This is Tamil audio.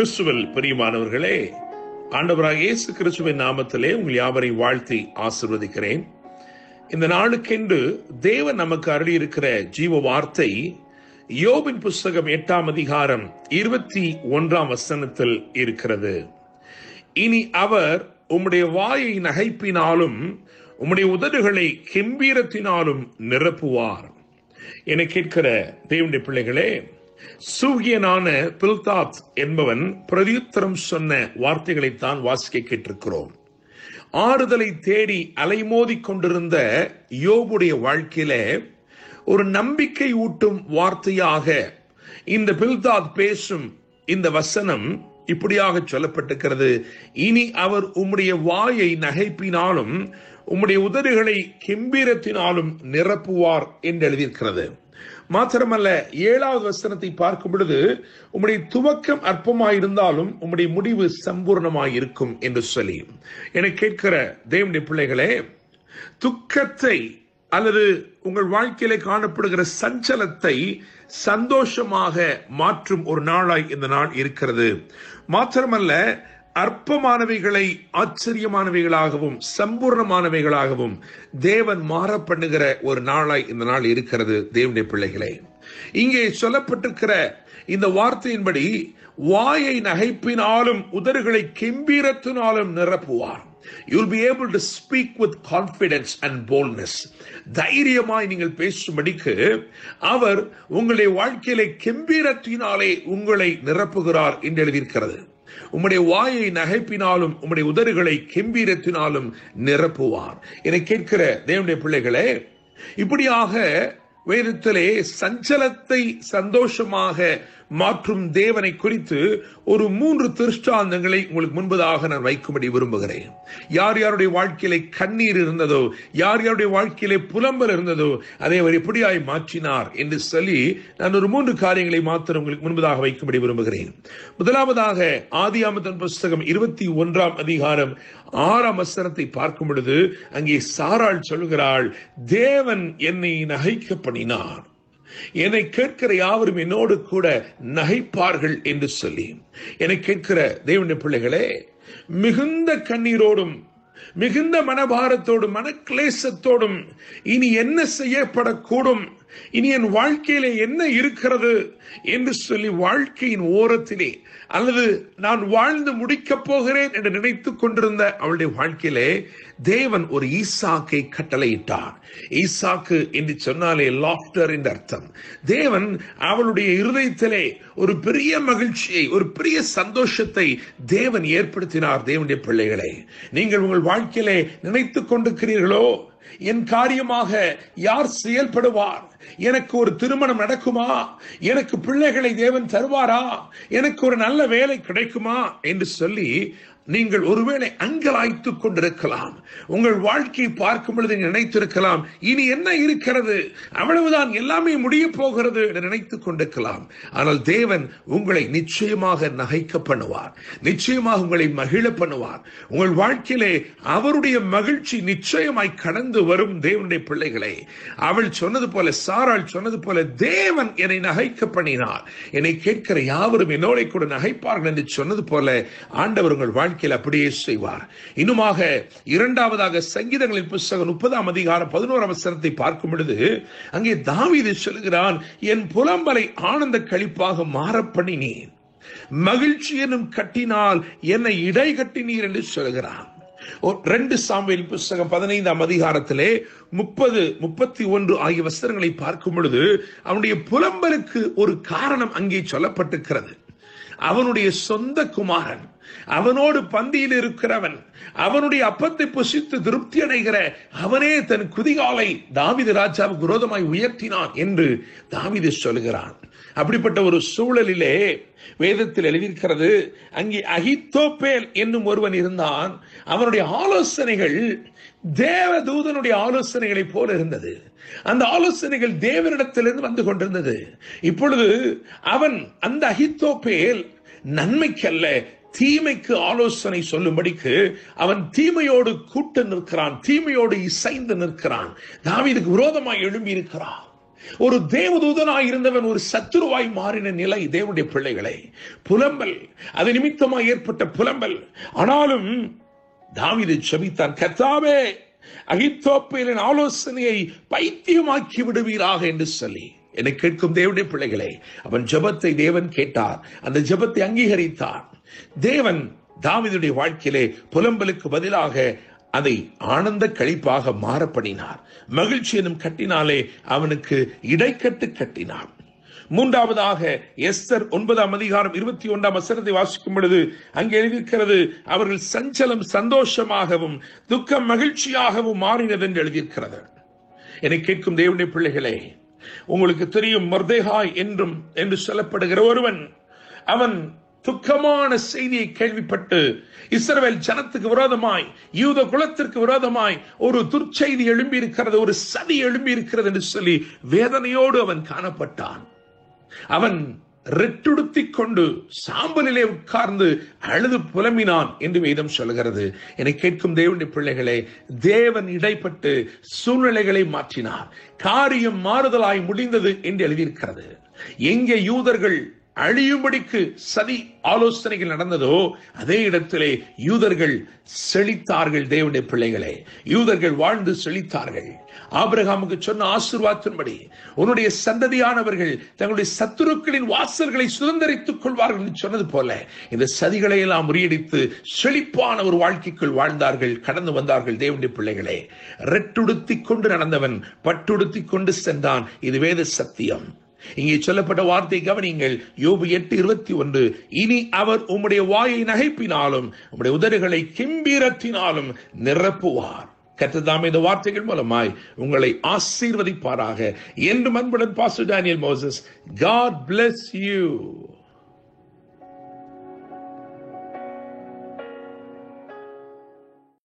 கிறிஸ்துவில் பிரியமானவர்களே, ஆண்டவராகிய இயேசு கிறிஸ்துவின் நாமத்திலே உங்கள் யாவரையும் வாழ்த்தி ஆசீர்வதிக்கிறேன். இந்த நாளுக்கென்று தேவன் நமக்கு அருளியிருக்கிற ஜீவ வார்த்தை யோபின் புஸ்தகம் 8ஆம் அதிகாரம் 21ஆம் வசனத்தில் இருக்கிறது. இனி அவர் உம்முடைய வாயை நகைப்பினாலும் உம்முடைய உதடுகளை கெம்பீரத்தினாலும் நிரப்புவார். என கேட்கிற தேவனுடைய பிள்ளைகளே, சூகியனான பில்தாத் என்பவன் பிரதியுத்தரம் சொன்ன வார்த்தைகளைத்தான் வாசிக்க கேட்டிருக்கிறோம். ஆறுதலை தேடி அலைமோதி கொண்டிருந்த யோபுடைய வாழ்க்கையில ஒரு நம்பிக்கை ஊட்டும் வார்த்தையாக இந்த பில்தாத் பேசும் இந்த வசனம் இப்படியாக சொல்லப்பட்டிருக்கிறது. இனி அவர் உம்முடைய வாயை நகைப்பினாலும் உம்முடைய உதடுகளை கெம்பீரத்தினாலும் நிரப்புவார் என்று எழுதியிருக்கிறது. மாத்திரமல்ல, 7வது வசனத்தை பார்க்கும் பொழுது உம்முடைய துவக்கம் அற்பமாயிருந்தாலும் உம்முடைய முடிவு சம்பூர்ணமாயிருக்கும் என்று சொல்லி, என கேட்கிற தேவனுடைய பிள்ளைகளே, துக்கத்தை அல்லது உங்கள் வாழ்க்கையிலே காணப்படுகிற சஞ்சலத்தை சந்தோஷமாக மாற்றும் ஒரு நாளாய் இந்த நாள் இருக்கிறது. மாத்திரமல்ல, அற்பமானவைகளை ஆச்சரியமானவைகளாகவும் சம்பூர்ணமானவைகளாகவும் தேவன் மாற பண்ணுகிற ஒரு நாளாய் இந்த நாள் இருக்கிறது. தேவனுடைய பிள்ளைகளே, இங்கே சொல்லப்பட்டிருக்கிற இந்த வார்த்தையின்படி வாயை நகைப்பினாலும் உதடுகளை கெம்பீரத்தினாலும் நிரப்புவார். You will be able to speak with confidence and boldness. தைரியமாய் நீங்கள் பேசும்படிக்கு அவர் உங்களுடைய வாழ்க்கையிலே கெம்பீரத்தினாலே உங்களை நிரப்புகிறார் என்று எழுதியிருக்கிறது. உம்முடைய வாயை நகைப்பினாலும் உம்முடைய உதடுகளை கெம்பீரத்தினாலும் நிரப்புவார். என கேட்கிற தேவனுடைய பிள்ளைகளே, இப்படியாக வேதத்திலே சஞ்சலத்தை சந்தோஷமாக மாற்றும் தேவனை குறித்து ஒரு 3 திருஷ்டாந்தங்களை உங்களுக்கு முன்பதாக நான் வைக்கும்படி விரும்புகிறேன். யார் யாருடைய வாழ்க்கையிலே கண்ணீர் இருந்ததோ, யார் யாருடைய வாழ்க்கையிலே புலம்பல் இருந்ததோ, அதை அவர் எப்படியாய் மாற்றினார் என்று சொல்லி நான் ஒரு 3 காரியங்களை மாத்திரம் உங்களுக்கு முன்பதாக வைக்கும்படி விரும்புகிறேன். முதலாவதாக ஆதியாகமத்தின் புஸ்தகம் 21ஆம் அதிகாரம் 6ஆம் வசனத்தை பார்க்கும் பொழுது அங்கே சாராள் சொல்கிறாள், தேவன் என்னை நகைக்க பண்ணினார், என்னை கேட்கிற யாவரும் என்னோடு கூட நகைப்பார்கள் என்று சொல்லி. என்னை கேட்கிற தேவனுடைய பிள்ளைகளே, மிகுந்த கண்ணீரோடும் மிகுந்த மனபாரத்தோடும் மனக்லேசத்தோடும் இனி என்ன செய்யப்படக்கூடும், இனி என் வாழ்க்கையில என்ன இருக்கிறது என்று சொல்லி வாழ்க்கையின் ஓரத்திலே அல்லது நான் வாழ்ந்து முடிக்கப் போகிறேன் என்று நினைத்துக் கொண்டிருந்த அவளுடைய வாழ்க்கையிலே தேவன் ஒரு ஈசாக்கை கட்டளையிட்டார். ஈசாக்கு என்று சொன்னாலே லாஃப்டர் என்று அர்த்தம். தேவன் அவளுடைய இருதயத்திலே ஒரு பெரிய மகிழ்ச்சியை, ஒரு பெரிய சந்தோஷத்தை தேவன் ஏற்படுத்தினார். தேவனுடைய பிள்ளைகளை, நீங்கள் உங்கள் வாழ்க்கையிலே நினைத்துக் கொண்டிருக்கிறீர்களோ, என் காரியமாக யார் செயல்படுவார், எனக்கு ஒரு திருமணம் நடக்குமா, எனக்கு பிள்ளைகளை தேவன் தருவாரா, எனக்கு ஒரு நல்ல வேலை கிடைக்குமா என்று சொல்லி நீங்கள் ஒருவேளை அங்கலாய்த்துக் கொண்டிருக்கலாம். உங்கள் வாழ்க்கையை பார்க்கும் பொழுது நினைத்திருக்கலாம், இனி என்ன இருக்கிறது, அவ்வளவுதான், எல்லாமே முடிய போகிறது என்று நினைத்துக் கொண்டிருக்கலாம். ஆனால் தேவன் உங்களை நிச்சயமாக நகைக்க பண்ணுவார், நிச்சயமாக உங்களை மகிழ பண்ணுவார். உங்கள் வாழ்க்கையிலே அவருடைய மகிழ்ச்சி நிச்சயமாய் கடந்து வரும். தேவனுடைய பிள்ளைகளை, அவள் சொன்னது போல, சாராள் சொன்னது போல, தேவன் என்னை நகைக்க பண்ணினார், என்னை கேட்கிற யாவரும் என்னோட கூட நகைப்பார்கள் என்று சொன்னது போல ஆண்டவர் உங்கள் வாழ்க்கையில் அப்படியே செய்வார். இன்னுமாக 2வதாக சங்கீதங்களின் புஸ்தகம் 30ஆம் அதிகாரம் 11ஆம் வசனத்தை பார்க்கும் பொழுது அங்கே தாவீது சொல்கிறான், என் புலம்பலை ஆனந்த களிப்பாக மாற பண்ணினேன், மகிழ்ச்சி எனும் கட்டினால் என்னை இடை கட்டினீர் என்று சொல்கிறான். 2 சாமுவேல் புஸ்தகம் 15ஆம் அதிகாரத்திலே 30, 31 ஆகிய வசனங்களை பார்க்கும் பொழுது அவனுடைய புலம்பலுக்கு ஒரு காரணம் அங்கே சொல்லப்பட்டிருக்கிறது. அவனுடைய சொந்த குமாரன், அவனோடு பந்தியில் இருக்கிறவன், அவனுடைய அப்பத்தை புசித்து திருப்தி அடைகிற அவனே தன் குதிகாலை தாவீது ராஜாவுக்கு விரோதமாய் உயர்த்தினான் என்று தாவீது சொல்கிறான். அப்படிப்பட்ட ஒரு சூழலிலே வேதத்தில் எழுதியிருக்கிறது, அங்கே அகித்தோப்பேல் என்னும் ஒருவன் இருந்தான். அவனுடைய ஆலோசனைகள் தேவதூதனுடைய ஆலோசனைகளை போல இருந்தது. அந்த ஆலோசனைகள் தேவனிடத்திலிருந்து வந்து கொண்டிருந்தது. இப்பொழுது அவன், அந்த அகித்தோப்பேல், நன்மைக்கல்ல தீமைக்கு ஆலோசனை சொல்லும்படிக்கு அவன் தீமையோடு கூட்டு நிற்கிறான், தீமையோடு இசைந்து நிற்கிறான், தாவீதுக்கு விரோதமாய் எழும்பி இருக்கிறான். ஒரு தேவதூதனாய் இருந்தவன் ஒரு சத்துருவாய் மாறின நிலை தேவனுடைய பிள்ளைகளை. புலம்பல், அது நிமித்தமாய் ஏற்பட்ட புலம்பல். ஆனாலும் தாவீது ஜெபித்தான், கர்த்தாவே அகித்தோப்பேலின் ஆலோசனையை பைத்தியமாக்கி விடுவீராக என்று சொல்லி. என்னை கேட்கும் தேவனுடைய பிள்ளைகளே, அவன் ஜெபத்தை தேவன் கேட்டார், அந்த ஜெபத்தை அங்கீகரித்தார். தேவன் தாவீதுடைய வாழ்க்கையிலே புலம்பலுக்கு பதிலாக அதை ஆனந்த களிப்பாக மாறப்படினார். மகிழ்ச்சி எனும் கட்டினாலே அவனுக்கு இடைக்கட்டு கட்டினார். மூன்றாவதாக எஸ்தர் 9ஆம் அதிகாரம் 21ஆம் வசனத்தை வாசிக்கும் பொழுது அங்கே எழுதியிருக்கிறது, அவர்கள் சஞ்சலம் சந்தோஷமாகவும் துக்கம் மகிழ்ச்சியாகவும் மாறினது என்று எழுதியிருக்கிறது. என்னை கேட்கும் தேவனுடைய பிள்ளைகளே, உங்களுக்கு தெரியும், மொர்தெகாய் என்று சொல்லப்படுகிற ஒருவன், அவன் துக்கமான செய்தியை கேள்விப்பட்டு இஸ்ரவேல் ஜனத்துக்கு விரோதமாய், யூத குலத்திற்கு விரோதமாய் ஒரு துர்ச்செய்தி எழும்பி இருக்கிறது, ஒரு சதி எழும்பி இருக்கிறது என்று சொல்லி வேதனையோடு அவன் காணப்பட்டான். அவன் ரெட்டுடுத்திக் கொண்டு சாம்பலிலே உட்கார்ந்து அழுது புலம்பினான் என்று வேதம் சொல்கிறது. என்னை கேட்கும் தேவனுடைய பிள்ளைகளே, தேவன் இடைப்பட்டு சூழ்நிலைகளை மாற்றினார். காரியம் மாறுதலாய் முடிந்தது என்று எழுதியிருக்கிறது. எங்கே யூதர்கள் அழியும்படிக்கு சதி ஆலோசனைகள் நடந்ததோ அதே இடத்திலே யூதர்கள் செழித்தார்கள். தேவனுடைய பிள்ளைகளே, யூதர்கள் வாழ்ந்து செழித்தார்கள். ஆபிரகாமுக்கு சொன்ன ஆசீர்வாதத்தின்படி உன்னுடைய சந்ததியானவர்கள் தங்களுடைய சத்துருக்களின் வாசல்களை சுதந்திரித்துக் கொள்வார்கள் என்று சொன்னது போல இந்த சதிகளை எல்லாம் முறியடித்து செழிப்பான ஒரு வாழ்க்கைக்குள் வாழ்ந்தார்கள், கடந்து வந்தார்கள். தேவனுடைய பிள்ளைகளே, ரெட்டுடுத்திக் கொண்டு நடந்தவன் பட்டுடுத்திக் கொண்டு சென்றான். இது வேத சத்தியம். இங்கே சொல்லப்பட்ட வார்த்தை கவனியுங்கள். யோபு 8:21, இனி அவர் உம்முடைய வாயை நகைப்பினாலும் உம்முடைய உதடுகளை கிம்பீரத்தினாலும் நிரப்புவார். கர்த்தர் தாமே இந்த வார்த்தைகள் மூலமாய் உங்களை ஆசீர்வதிப்பாராக. என்று அன்புடன் pastor Daniel Moses. God bless you.